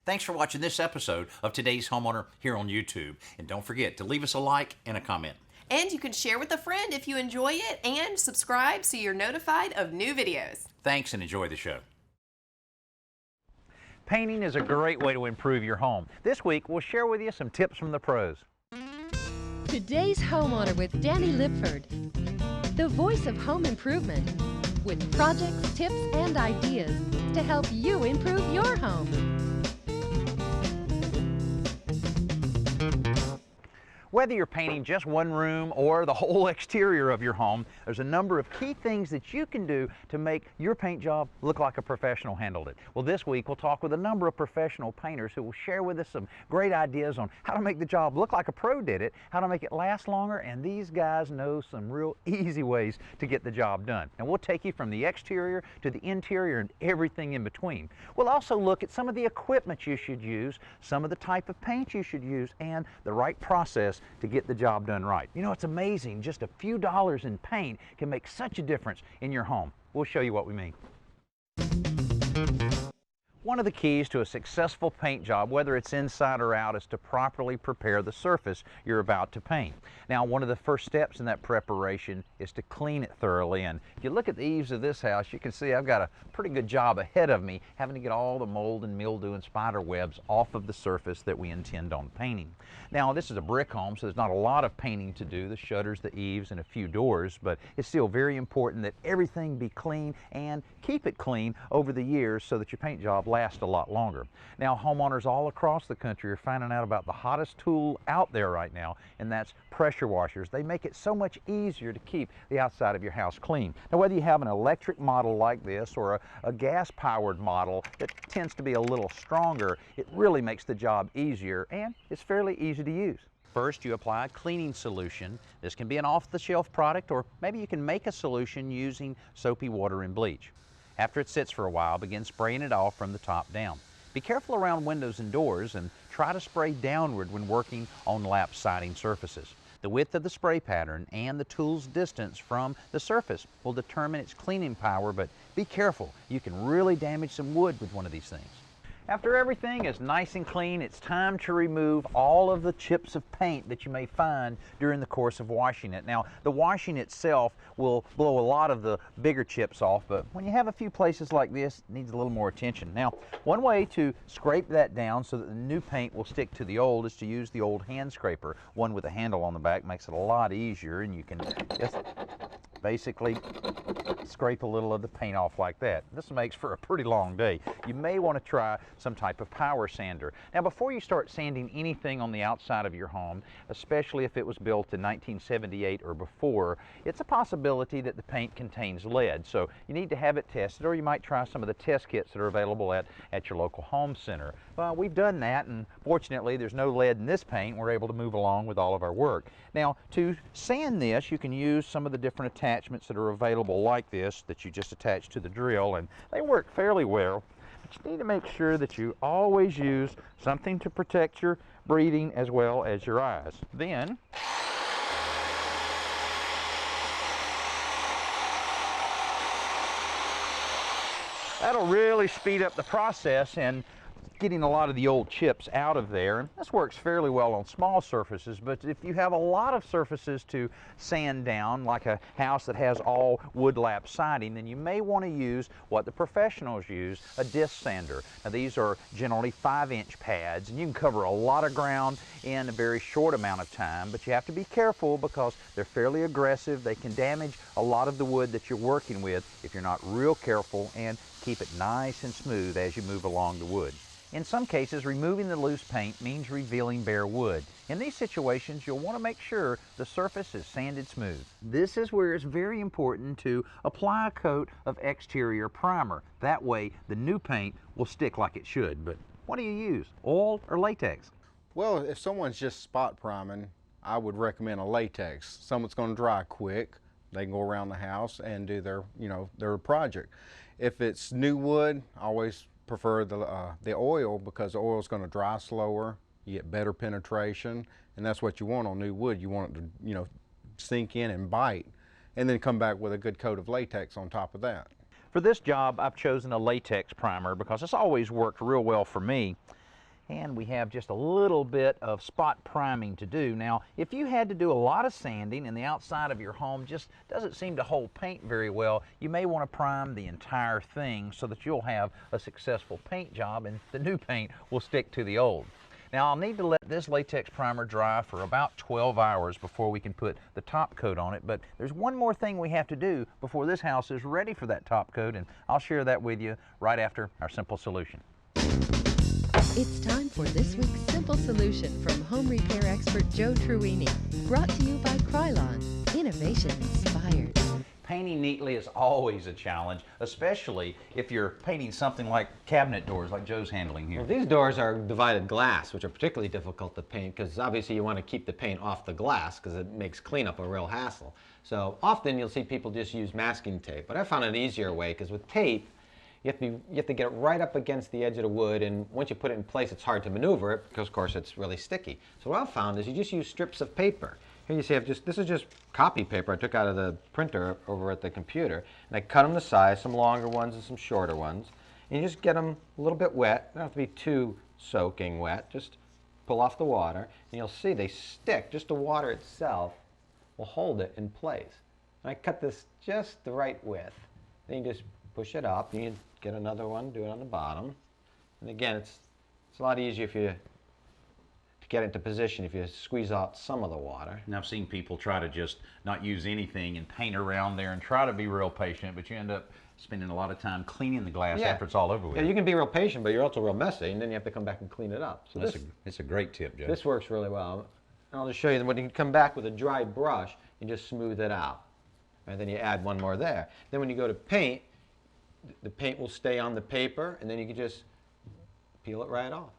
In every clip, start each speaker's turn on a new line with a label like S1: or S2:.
S1: Thanks for watching this episode of Today's Homeowner here on YouTube. And don't forget to leave us a like and a comment.
S2: And you can share with a friend if you enjoy it and subscribe so you're notified of new videos.
S1: Thanks and enjoy the show.
S3: Painting is a great way to improve your home. This week, we'll share with you some tips from the pros.
S4: Today's Homeowner with Danny Lipford, the voice of home improvement, with projects, tips, and ideas to help you improve your home.
S3: Whether you're painting just one room or the whole exterior of your home, there's a number of key things that you can do to make your paint job look like a professional handled it. Well, this week we'll talk with a number of professional painters who will share with us some great ideas on how to make the job look like a pro did it, how to make it last longer, and these guys know some real easy ways to get the job done. And we'll take you from the exterior to the interior and everything in between. We'll also look at some of the equipment you should use, some of the type of paint you should use, and the right process to get the job done right. You know, it's amazing. Just a few dollars in paint can make such a difference in your home. We'll show you what we mean. One of the keys to a successful paint job, whether it's inside or out, is to properly prepare the surface you're about to paint. Now, one of the first steps in that preparation is to clean it thoroughly. And if you look at the eaves of this house, you can see I've got a pretty good job ahead of me, having to get all the mold and mildew and spider webs off of the surface that we intend on painting. Now, this is a brick home, so there's not a lot of painting to do, the shutters, the eaves, and a few doors, but it's still very important that everything be clean and keep it clean over the years so that your paint job lasts a lot longer. Now, homeowners all across the country are finding out about the hottest tool out there right now, and that's pressure washers. They make it so much easier to keep the outside of your house clean. Now, whether you have an electric model like this or a gas-powered model that tends to be a little stronger, it really makes the job easier, and it's fairly easy to use. First, you apply a cleaning solution. This can be an off-the-shelf product, or maybe you can make a solution using soapy water and bleach. After it sits for a while, begin spraying it off from the top down. Be careful around windows and doors and try to spray downward when working on lap siding surfaces. The width of the spray pattern and the tool's distance from the surface will determine its cleaning power, but be careful. You can really damage some wood with one of these things. After everything is nice and clean, it's time to remove all of the chips of paint that you may find during the course of washing it. Now, the washing itself will blow a lot of the bigger chips off, but when you have a few places like this, it needs a little more attention. Now, one way to scrape that down so that the new paint will stick to the old is to use the old hand scraper. One with a handle on the back makes it a lot easier, and you can just basically scrape a little of the paint off like that. This makes for a pretty long day. You may want to try some type of power sander. Now, before you start sanding anything on the outside of your home, especially if it was built in 1978 or before, it's a possibility that the paint contains lead. So you need to have it tested, or you might try some of the test kits that are available at your local home center. Well, we've done that, and fortunately there's no lead in this paint. We're able to move along with all of our work. Now, to sand this, you can use some of the different attachments that are available like this that you just attach to the drill, and they work fairly well. But you need to make sure that you always use something to protect your breathing as well as your eyes. Then, that'll really speed up the process and getting a lot of the old chips out of there. And this works fairly well on small surfaces, but if you have a lot of surfaces to sand down, like a house that has all wood lap siding, then you may want to use what the professionals use, a disc sander. Now, these are generally 5-inch pads, and you can cover a lot of ground in a very short amount of time, but you have to be careful because they're fairly aggressive. They can damage a lot of the wood that you're working with if you're not real careful, and keep it nice and smooth as you move along the wood. In some cases, removing the loose paint means revealing bare wood. In these situations, you'll want to make sure the surface is sanded smooth. This is where it's very important to apply a coat of exterior primer. That way, the new paint will stick like it should. But what do you use, oil or latex?
S5: Well, if someone's just spot priming, I would recommend a latex. Someone's going to dry quick. They can go around the house and do their, their project. If it's new wood, I always prefer the oil, because the oil is going to dry slower. You get better penetration, and that's what you want on new wood. You want it to, sink in and bite, and then come back with a good coat of latex on top of that.
S3: For this job, I've chosen a latex primer because it's always worked real well for me. and we have just a little bit of spot priming to do. Now, if you had to do a lot of sanding and the outside of your home just doesn't seem to hold paint very well, you may want to prime the entire thing so that you'll have a successful paint job and the new paint will stick to the old. Now, I'll need to let this latex primer dry for about 12 hours before we can put the top coat on it, but there's one more thing we have to do before this house is ready for that top coat, and I'll share that with you right after our simple solution.
S4: It's time for this week's Simple Solution from home repair expert Joe Truini. Brought to you by Krylon. Innovation inspired.
S3: Painting neatly is always a challenge, especially if you're painting something like cabinet doors like Joe's handling here.
S6: Well, these doors are divided glass, which are particularly difficult to paint because obviously you want to keep the paint off the glass because it makes cleanup a real hassle. So often you'll see people just use masking tape, but I found an easier way because with tape you have to get it right up against the edge of the wood, and once you put it in place it's hard to maneuver it because of course it's really sticky. So what I've found is you just use strips of paper. Here you see this is just copy paper I took out of the printer over at the computer, and I cut them to size, some longer ones and some shorter ones, and you just get them a little bit wet. They don't have to be too soaking wet, just pull off the water, and you'll see they stick. Just the water itself will hold it in place. And I cut this just the right width. Then you just push it up, and you get another one, do it on the bottom, and again it's a lot easier if you get into position if you squeeze out some of the water.
S3: And I've seen people try to just not use anything and paint around there and try to be real patient, but you end up spending a lot of time cleaning the glass after it's all over with.
S6: Yeah, you can be real patient, but you're also real messy, and then you have to come back and clean it up. So
S3: it's a great tip, Joe.
S6: This works really well. And I'll just show you that when you come back with a dry brush, you just smooth it out. And then you add one more there. Then when you go to paint, the paint will stay on the paper, and then you can just peel it right off.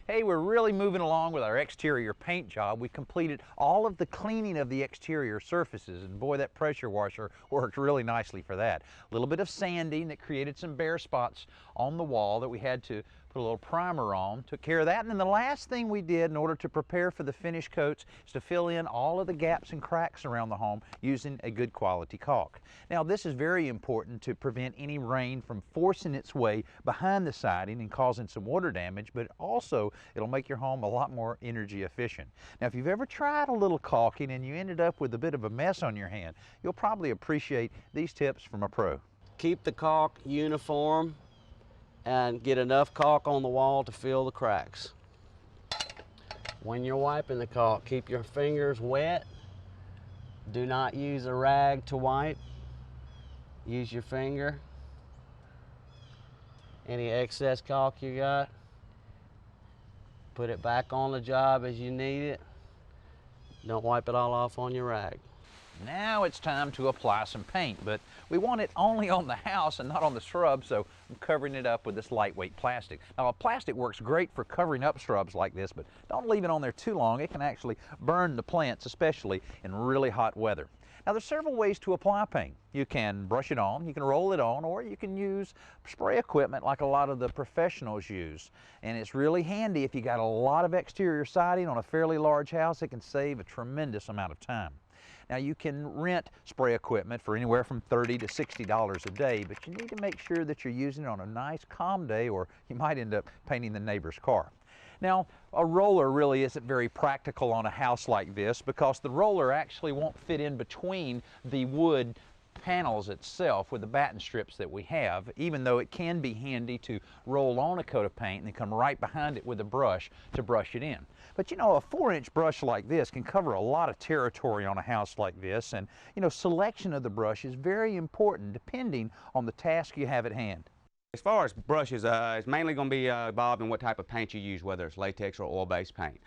S3: Hey, we're really moving along with our exterior paint job. We completed all of the cleaning of the exterior surfaces, and boy, that pressure washer worked really nicely for that. A little bit of sanding that created some bare spots on the wall that we had to put a little primer on, took care of that. And then the last thing we did in order to prepare for the finish coats is to fill in all of the gaps and cracks around the home using a good quality caulk. Now, this is very important to prevent any rain from forcing its way behind the siding and causing some water damage, but also it'll make your home a lot more energy efficient. Now, if you've ever tried a little caulking and you ended up with a bit of a mess on your hand, you'll probably appreciate these tips from a pro.
S7: Keep the caulk uniform and get enough caulk on the wall to fill the cracks. When you're wiping the caulk, keep your fingers wet. Do not use a rag to wipe. Use your finger. Any excess caulk you got, put it back on the job as you need it. Don't wipe it all off on your rag.
S3: Now it's time to apply some paint, but we want it only on the house and not on the shrubs, so I'm covering it up with this lightweight plastic. Now, plastic works great for covering up shrubs like this, but don't leave it on there too long. It can actually burn the plants, especially in really hot weather. Now, there's several ways to apply paint. You can brush it on, you can roll it on, or you can use spray equipment like a lot of the professionals use. And it's really handy if you got a lot of exterior siding on a fairly large house. It can save a tremendous amount of time. Now, you can rent spray equipment for anywhere from $30 to $60 a day, but you need to make sure that you're using it on a nice calm day, or you might end up painting the neighbor's car. Now, a roller really isn't very practical on a house like this because the roller actually won't fit in between the wood panels itself with the batten strips that we have, even though it can be handy to roll on a coat of paint and then come right behind it with a brush to brush it in. But you know, a 4-inch brush like this can cover a lot of territory on a house like this, and you know, selection of the brush is very important depending on the task you have at hand.
S8: As far as brushes, it's mainly going to be involved in what type of paint you use, whether it's latex or oil-based paint.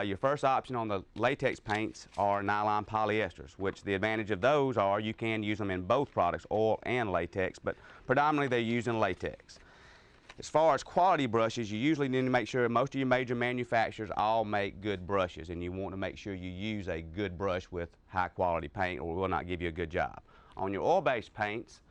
S8: Your first option on the latex paints are nylon polyesters, which the advantage of those are you can use them in both products, oil and latex, but predominantly they're used in latex. As far as quality brushes, you usually need to make sure most of your major manufacturers all make good brushes, and you want to make sure you use a good brush with high quality paint or it will not give you a good job. On your oil-based paints,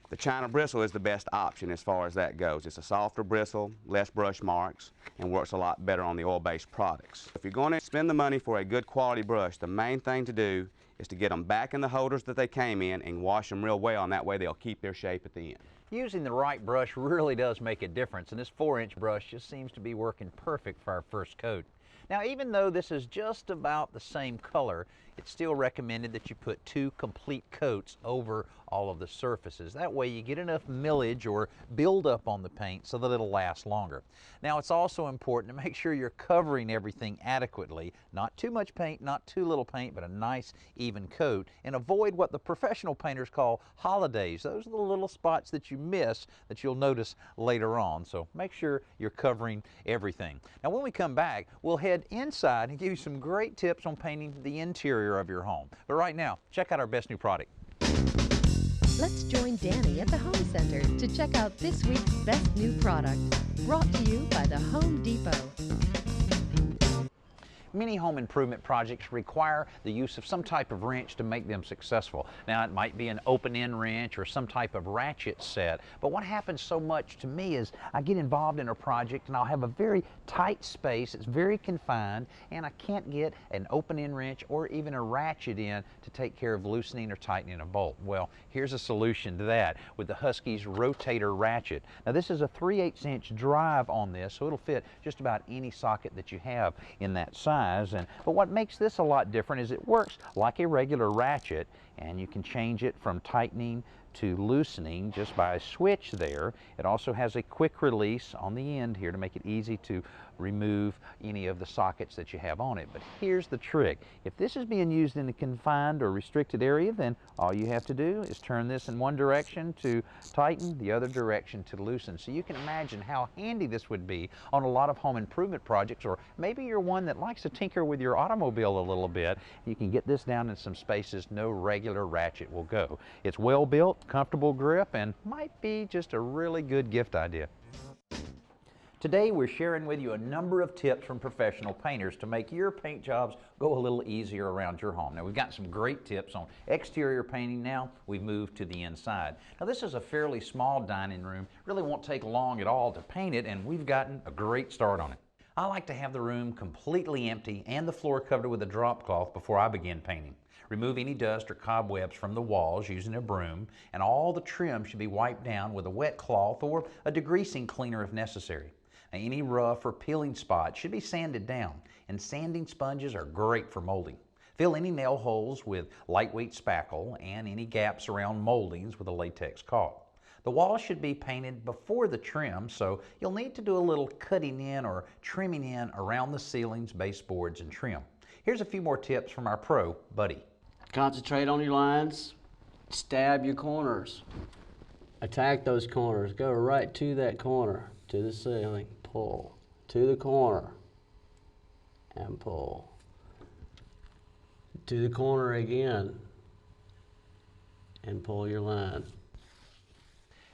S8: the China bristle is the best option as far as that goes. It's a softer bristle, less brush marks, and works a lot better on the oil-based products. If you're going to spend the money for a good quality brush, the main thing to do is to get them back in the holders that they came in and wash them real well, and that way they'll keep their shape at the end.
S3: Using the right brush really does make a difference, and this 4-inch brush just seems to be working perfect for our first coat. Now, even though this is just about the same color, it's still recommended that you put 2 complete coats over all of the surfaces. That way you get enough millage or buildup on the paint so that it'll last longer. Now, it's also important to make sure you're covering everything adequately. Not too much paint, not too little paint, but a nice even coat. And avoid what the professional painters call holidays. Those are the little spots that you miss that you'll notice later on. So make sure you're covering everything. Now, when we come back, we'll head inside and give you some great tips on painting the interior of your home. But right now, check out our best new product.
S4: Let's join Danny at the Home Center to check out this week's best new product. Brought to you by the Home Depot.
S3: Many home improvement projects require the use of some type of wrench to make them successful. Now, it might be an open-end wrench or some type of ratchet set, but what happens so much to me is I get involved in a project and I'll have a very tight space, it's very confined, and I can't get an open-end wrench or even a ratchet in to take care of loosening or tightening a bolt. Well, here's a solution to that with the Husky's rotator ratchet. Now, this is a 3/8" drive on this, so it'll fit just about any socket that you have in that size. But what makes this a lot different is it works like a regular ratchet, and you can change it from tightening to loosening just by a switch there. It also has a quick release on the end here to make it easy to remove any of the sockets that you have on it. But here's the trick. If this is being used in a confined or restricted area, then all you have to do is turn this in one direction to tighten, the other direction to loosen. So you can imagine how handy this would be on a lot of home improvement projects, or maybe you're one that likes to tinker with your automobile a little bit. You can get this down in some spaces no regular ratchet will go. It's well built, comfortable grip, and might be just a really good gift idea. Today we're sharing with you a number of tips from professional painters to make your paint jobs go a little easier around your home. Now, we've got some great tips on exterior painting. Now we've moved to the inside. Now, this is a fairly small dining room. Really won't take long at all to paint it, and we've gotten a great start on it. I like to have the room completely empty and the floor covered with a drop cloth before I begin painting. Remove any dust or cobwebs from the walls using a broom, and all the trim should be wiped down with a wet cloth or a degreasing cleaner if necessary. Now, any rough or peeling spots should be sanded down, and sanding sponges are great for molding. Fill any nail holes with lightweight spackle and any gaps around moldings with a latex caulk. The walls should be painted before the trim, so you'll need to do a little cutting in or trimming in around the ceilings, baseboards, and trim. Here's a few more tips from our pro, Buddy.
S7: Concentrate on your lines, stab your corners, attack those corners, go right to that corner, to the ceiling, pull, to the corner, and pull, to the corner again, and pull your line.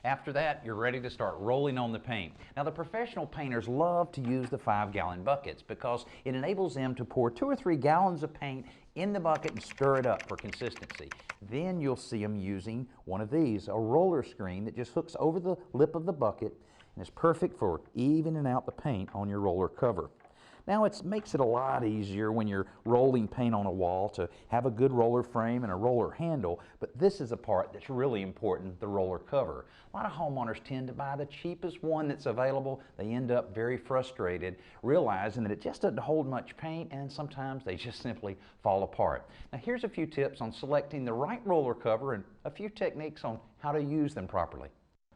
S3: After that, you're ready to start rolling on the paint. Now, the professional painters love to use the 5-gallon buckets because it enables them to pour 2 or 3 gallons of paint in the bucket and stir it up for consistency. Then you'll see them using one of these, a roller screen that just hooks over the lip of the bucket and is perfect for evening out the paint on your roller cover. Now, it makes it a lot easier when you're rolling paint on a wall to have a good roller frame and a roller handle, but this is a part that's really important, the roller cover. A lot of homeowners tend to buy the cheapest one that's available. They end up very frustrated, realizing that it just doesn't hold much paint, and sometimes they just simply fall apart. Now, here's a few tips on selecting the right roller cover and a few techniques on how to use them properly.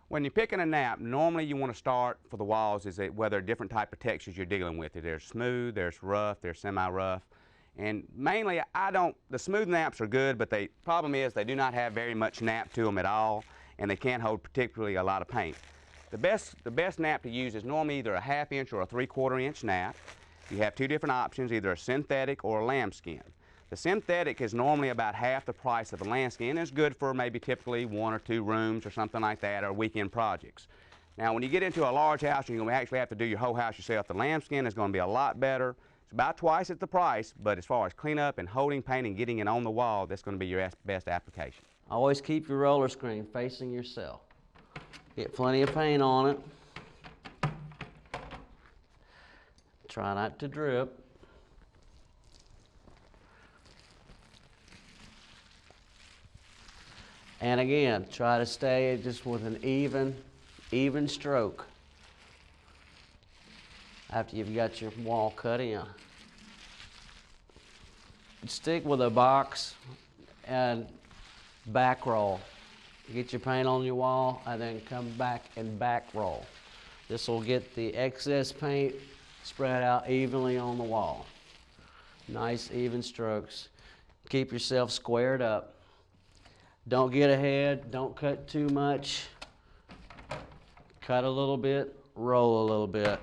S8: When you're picking a nap, normally you want to start for the walls is that whether different type of textures you're dealing with. There's smooth, there's rough, there's semi-rough. And mainly, the smooth naps are good, but the problem is they do not have very much nap to them at all, and they can't hold particularly a lot of paint. The best nap to use is normally either a 1/2 inch or a 3/4 inch nap. You have 2 different options, either a synthetic or a lambskin. The synthetic is normally about half the price of the lambskin, and it's good for maybe typically 1 or 2 rooms or something like that, or weekend projects. Now, when you get into a large house and you're going to actually have to do your whole house yourself, the lambskin is going to be a lot better. It's about twice at the price, but as far as cleanup and holding paint and getting it on the wall, that's going to be your best application.
S7: Always keep your roller screen facing yourself. Get plenty of paint on it. Try not to drip. And again, try to stay just with an even stroke after you've got your wall cut in. Stick with a box and back roll. Get your paint on your wall and then come back and back roll. This will get the excess paint spread out evenly on the wall. Nice even strokes. Keep yourself squared up. Don't get ahead, don't cut too much. Cut a little bit, roll a little bit.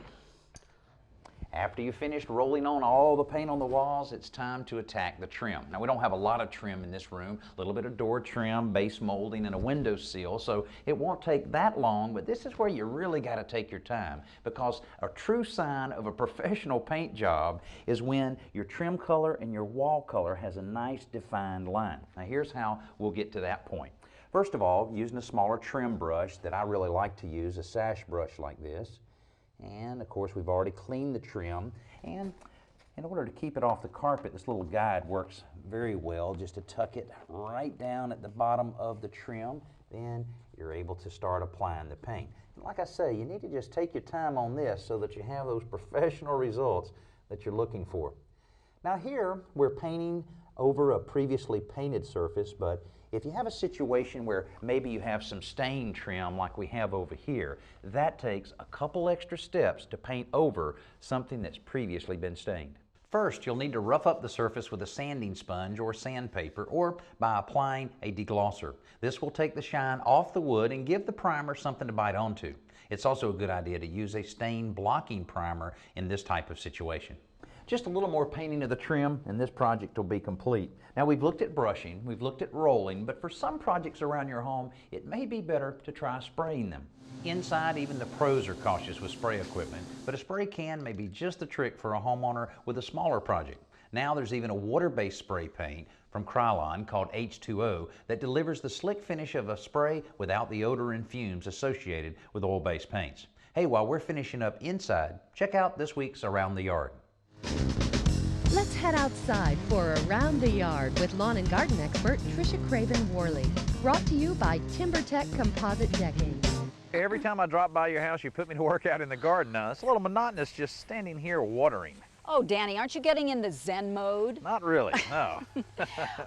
S3: After you've finished rolling on all the paint on the walls, it's time to attack the trim. Now, we don't have a lot of trim in this room, a little bit of door trim, base molding, and a window sill, so it won't take that long, but this is where you really got to take your time, because a true sign of a professional paint job is when your trim color and your wall color has a nice defined line. Now, here's how we'll get to that point. First of all, using a smaller trim brush that I really like to use, a sash brush like this. And of course, we've already cleaned the trim, and in order to keep it off the carpet, this little guide works very well, just to tuck it right down at the bottom of the trim. Then you're able to start applying the paint. And like I say, you need to just take your time on this so that you have those professional results that you're looking for. Now here, we're painting over a previously painted surface, but if you have a situation where maybe you have some stain trim like we have over here, that takes a couple extra steps to paint over something that's previously been stained. First, you'll need to rough up the surface with a sanding sponge or sandpaper, or by applying a deglosser. This will take the shine off the wood and give the primer something to bite onto. It's also a good idea to use a stain blocking primer in this type of situation. Just a little more painting of the trim and this project will be complete. Now, we've looked at brushing, we've looked at rolling, but for some projects around your home, it may be better to try spraying them. Inside, even the pros are cautious with spray equipment, but a spray can may be just the trick for a homeowner with a smaller project. Now there's even a water-based spray paint from Krylon called H2O that delivers the slick finish of a spray without the odor and fumes associated with oil-based paints. Hey, while we're finishing up inside, check out this week's Around the Yard.
S4: Let's head outside for Around the Yard with lawn and garden expert Tricia Craven-Worley. Brought to you by TimberTech Composite Decking.
S3: Every time I drop by your house, you put me to work out in the garden. Now, it's a little monotonous just standing here watering.
S9: Oh, Danny, aren't you getting into Zen mode?
S3: Not really, no.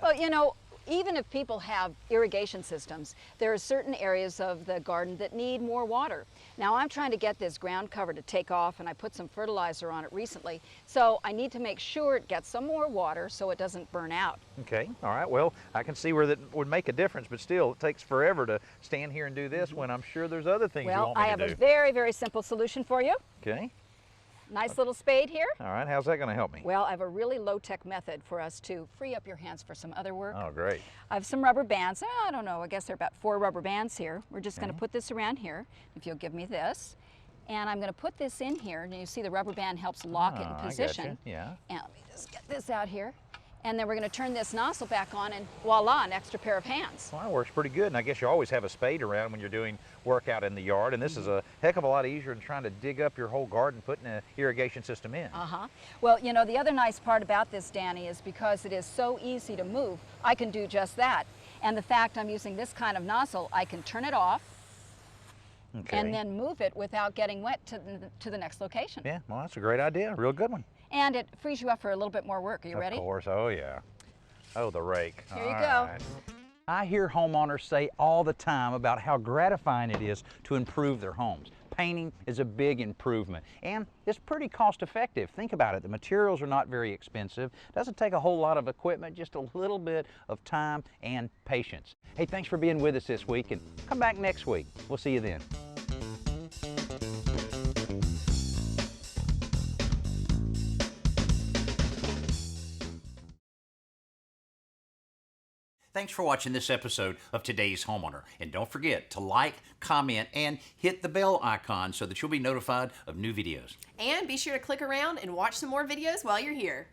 S9: Well, you know, even if people have irrigation systems, there are certain areas of the garden that need more water. Now, I'm trying to get this ground cover to take off, and I put some fertilizer on it recently, so I need to make sure it gets some more water so it doesn't burn out.
S3: Okay, all right, well, I can see where that would make a difference, but still, it takes forever to stand here and do this when I'm sure there's other things you want me to do.
S9: Well, I have a very, very simple solution for you.
S3: Okay.
S9: Nice little spade here.
S3: All right, how's that going to help me?
S9: Well, I have a really low-tech method for us to free up your hands for some other work.
S3: Oh, great.
S9: I have some rubber bands. I don't know, I guess there are about 4 rubber bands here. We're just going to put this around here, if you'll give me this. And I'm going to put this in here, and you see the rubber band helps lock it in position.
S3: I gotcha. Yeah.
S9: And let me just get this out here. And then we're going to turn this nozzle back on, and voila, an extra pair of hands.
S3: Well, that works pretty good, and I guess you always have a spade around when you're doing work out in the yard, and this is a heck of a lot easier than trying to dig up your whole garden, putting an irrigation system in.
S9: Well, you know, the other nice part about this, Danny, is because it is so easy to move, I can do just that. And the fact I'm using this kind of nozzle, I can turn it off, and then move it without getting wet to the next location.
S3: Yeah, well, that's a great idea, a real good one.
S9: And it frees you up for a little bit more work. Are you ready?
S3: Of course, oh yeah. Oh, the rake.
S9: Here you go.
S3: Right. I hear homeowners say all the time about how gratifying it is to improve their homes. Painting is a big improvement, and it's pretty cost effective. Think about it, the materials are not very expensive. It doesn't take a whole lot of equipment, just a little bit of time and patience. Hey, thanks for being with us this week, and come back next week. We'll see you then.
S1: Thanks for watching this episode of Today's Homeowner. And don't forget to like, comment, and hit the bell icon so that you'll be notified of new videos.
S2: And be sure to click around and watch some more videos while you're here.